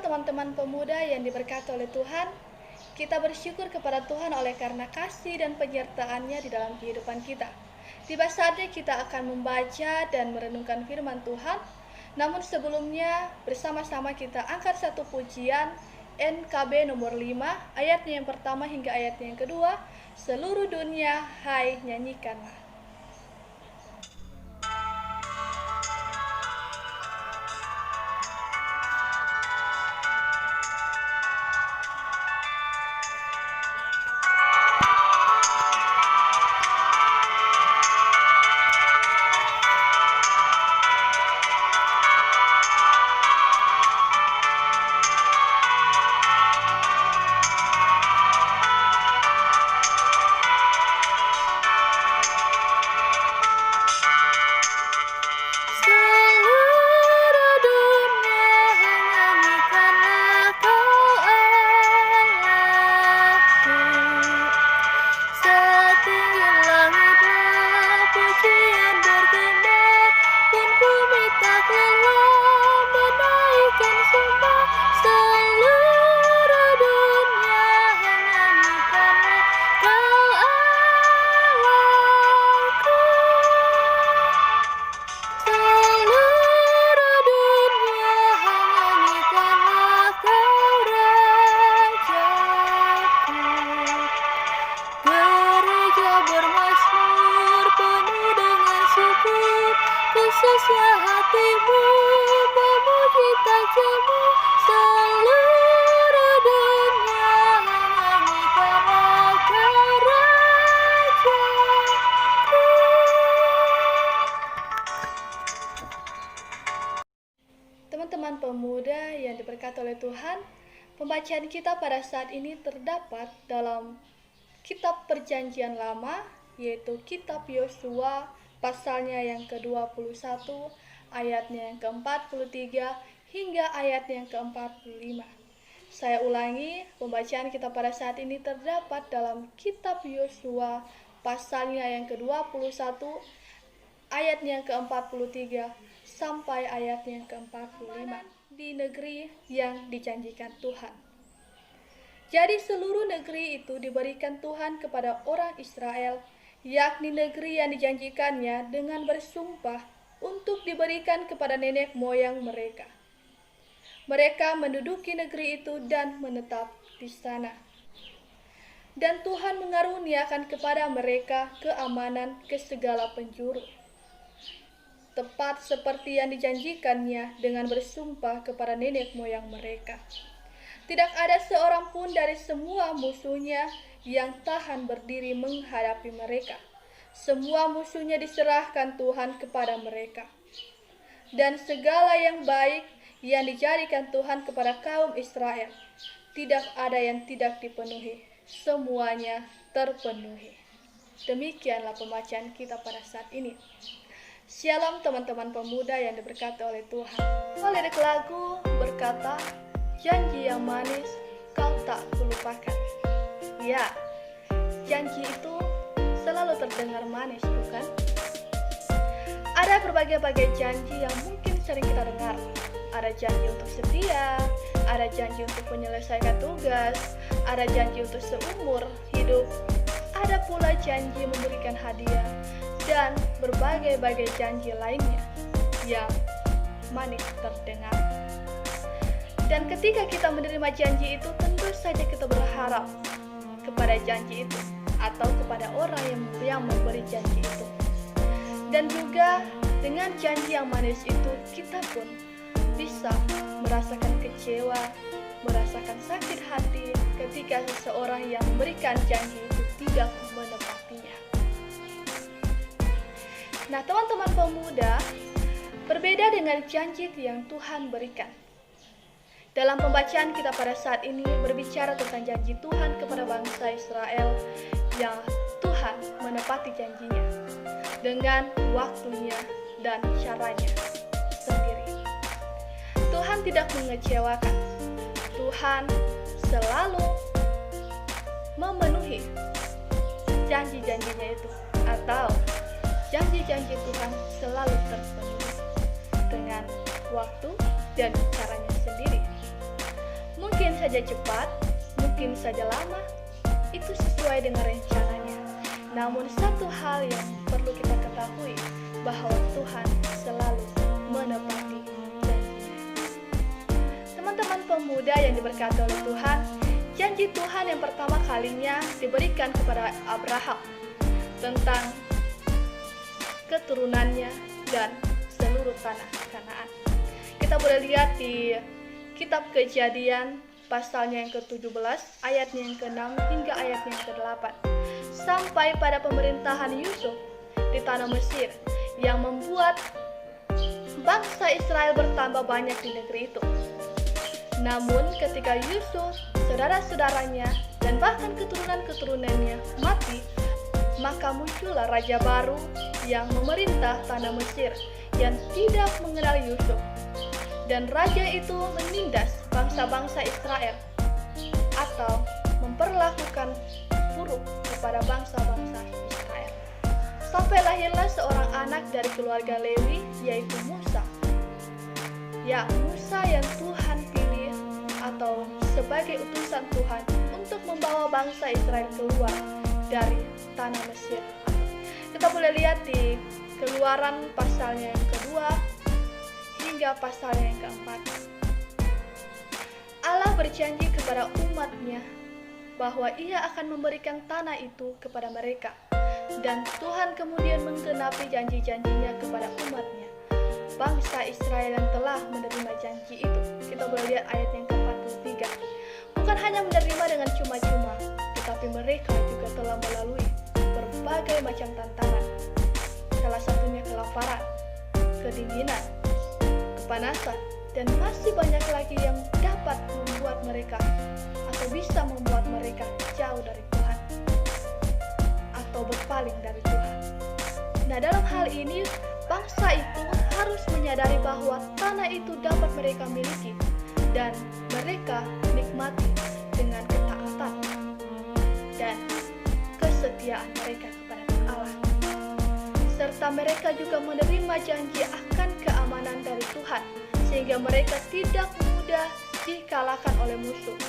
teman-teman pemuda yang diberkati oleh Tuhan, kita bersyukur kepada Tuhan oleh karena kasih dan penyertaan-Nya di dalam kehidupan kita. Tiba saatnya kita akan membaca dan merenungkan firman Tuhan. Namun sebelumnya bersama-sama kita angkat satu pujian NKB nomor 5, ayatnya yang pertama hingga ayatnya yang kedua. Seluruh dunia, hai nyanyikanlah. Khususnya hatimu memuji tajamu, seluruh dunia menyanyikan kerajaanku. Teman-teman pemuda yang diberkati oleh Tuhan, pembacaan kita pada saat ini terdapat dalam Kitab Perjanjian Lama, yaitu Kitab Yosua, pasalnya yang ke-21, ayatnya yang ke-43 hingga ayatnya yang ke-45. Saya ulangi, pembacaan kita pada saat ini terdapat dalam Kitab Yosua, pasalnya yang ke-21, ayatnya yang ke-43 sampai ayatnya yang ke-45. Di negeri yang dijanjikan Tuhan. Jadi seluruh negeri itu diberikan Tuhan kepada orang Israel, yakni negeri yang dijanjikannya dengan bersumpah untuk diberikan kepada nenek moyang mereka. Mereka menduduki negeri itu dan menetap di sana. Dan Tuhan mengaruniakan kepada mereka keamanan ke segala penjuru, tepat seperti yang dijanjikannya dengan bersumpah kepada nenek moyang mereka. Tidak ada seorang pun dari semua musuhnya yang tahan berdiri menghadapi mereka. Semua musuhnya diserahkan Tuhan kepada mereka. Dan segala yang baik yang dijadikan Tuhan kepada kaum Israel, tidak ada yang tidak dipenuhi. Semuanya terpenuhi. Demikianlah pembacaan kita pada saat ini. Shalom teman-teman pemuda yang diberkati oleh Tuhan. Lirik lagu berkata, janji yang manis kau tak kulupakan. Ya, janji itu selalu terdengar manis, bukan? Ada berbagai-bagai janji yang mungkin sering kita dengar. Ada janji untuk setia, ada janji untuk menyelesaikan tugas, ada janji untuk seumur hidup, ada pula janji memberikan hadiah, dan berbagai-bagai janji lainnya yang manis terdengar. Dan ketika kita menerima janji itu, tentu saja kita berharap kepada janji itu atau kepada orang yang memberi janji itu. Dan juga dengan janji yang manis itu, kita pun bisa merasakan kecewa, merasakan sakit hati ketika seseorang yang memberikan janji itu tidak menepatinya. Nah, teman-teman pemuda, berbeda dengan janji yang Tuhan berikan. Dalam pembacaan kita pada saat ini berbicara tentang janji Tuhan kepada bangsa Israel yang Tuhan menepati janjinya dengan waktunya dan caranya sendiri. Tuhan tidak mengecewakan. Tuhan selalu memenuhi janji-janjinya itu, atau janji-janji Tuhan selalu terpenuhi dengan waktu dan caranya sendiri. saja cepat, mungkin saja lama, itu sesuai dengan rencananya. Namun satu hal yang perlu kita ketahui, bahwa Tuhan selalu menepati janjinya. Teman-teman pemuda yang diberkati oleh Tuhan, janji Tuhan yang pertama kalinya diberikan kepada Abraham tentang keturunannya dan seluruh tanah Kanaan. Kita boleh lihat di kitab Kejadian pasalnya yang ke-17, ayatnya yang ke-6 hingga ayatnya yang ke-8. Sampai pada pemerintahan Yusuf di tanah Mesir yang membuat bangsa Israel bertambah banyak di negeri itu. Namun ketika Yusuf, saudara-saudaranya, dan bahkan keturunan-keturunannya mati, maka muncullah raja baru yang memerintah tanah Mesir yang tidak mengenal Yusuf. Dan raja itu menindas bangsa-bangsa Israel atau memperlakukan buruk kepada bangsa-bangsa Israel. Sampai lahirlah seorang anak dari keluarga Lewi, yaitu Musa. Ya, Musa yang Tuhan pilih atau sebagai utusan Tuhan untuk membawa bangsa Israel keluar dari tanah Mesir. Kita boleh lihat di Keluaran pasalnya yang kedua hingga pasalnya yang keempat. Allah berjanji kepada umatnya bahwa Ia akan memberikan tanah itu kepada mereka, dan Tuhan kemudian menggenapi janji-janjinya kepada umatnya, bangsa Israel yang telah menerima janji itu. Kita boleh lihat ayat yang ke-43. Bukan hanya menerima dengan cuma-cuma, tetapi mereka juga telah melalui berbagai macam tantangan. Salah satunya kelaparan, kedinginan, kepanasan, dan masih banyak lagi yang dapat membuat mereka atau bisa membuat mereka jauh dari Tuhan atau berpaling dari Tuhan. Nah, dalam hal ini bangsa itu harus menyadari bahwa tanah itu dapat mereka miliki dan mereka nikmati dengan ketaatan dan kesetiaan mereka kepada Allah. Serta mereka juga menerima janji akan keamanan dari Tuhan, sehingga mereka tidak mudah dikalahkan oleh musuh.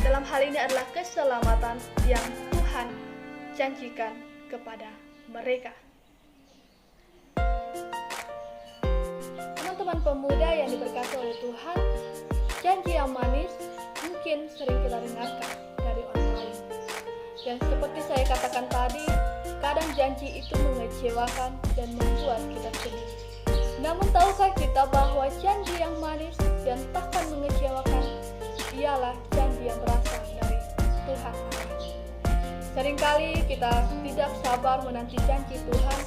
Dalam hal ini adalah keselamatan yang Tuhan janjikan kepada mereka. Teman-teman pemuda yang diberkati oleh Tuhan, janji yang manis mungkin sering kita dengarkan dari orang lain. Dan seperti saya katakan tadi, kadang janji itu mengecewakan dan membuat kita sedih. Namun tahukah kita bahwa janji yang manis dan takkan mengecewakan ialah janji yang berasal dari Tuhan Allah. Seringkali kita tidak sabar menanti janji Tuhan,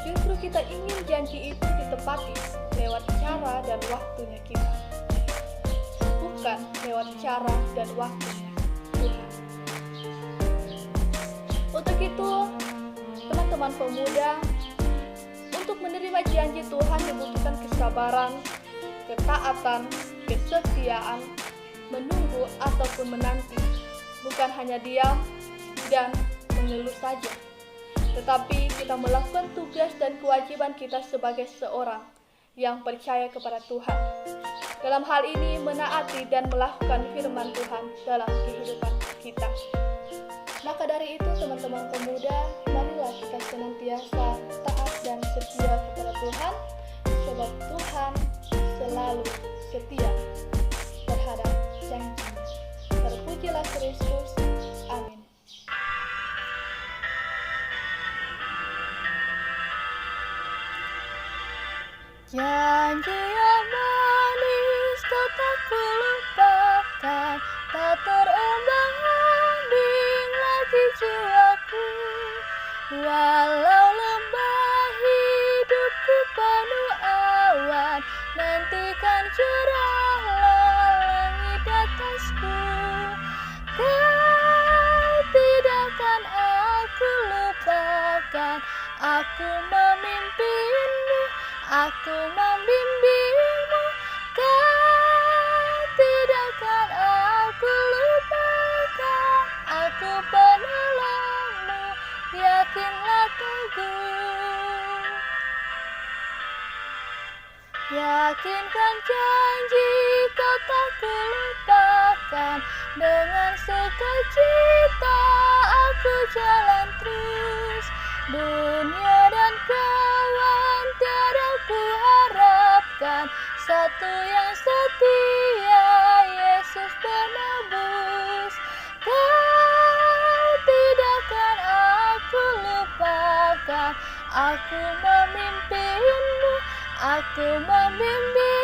justru kita ingin janji itu ditepati lewat cara dan waktunya kita, bukan lewat cara dan waktunya Tuhan. Untuk itu, teman-teman pemuda, untuk menerima janji Tuhan dibutuhkan kesabaran, ketaatan, kesetiaan, menunggu ataupun menanti, bukan hanya diam dan mengeluh saja, tetapi kita melakukan tugas dan kewajiban kita sebagai seorang yang percaya kepada Tuhan. Dalam hal ini menaati dan melakukan firman Tuhan dalam kehidupan kita. Maka dari itu teman-teman pemuda, marilah kita senantiasa taat dan setia kepada Tuhan, sebab Tuhan selalu setia terhadap janji-Nya. Terpujilah Kristus. Amin. Janji yang manis tak kulupakan, tak terombang-ambing lagi jiwaku. Walau lembah hidupku penuh awan, nantikan cerahlah langit atasku. Kau tidak akan aku lupakan, aku memimpinmu, aku membimbingmu. Kau tidak akan aku lupakan, aku penolongmu, yakinlah teguh. Yakinkan janji kau tak kulupakan, dengan sukacita aku jalan terus. Dunia dan kawan tiada ku harapkan, satu yang setia, Yesus penebus. Kau tidakkan aku lupakan, aku memimpimu, aku membimbing.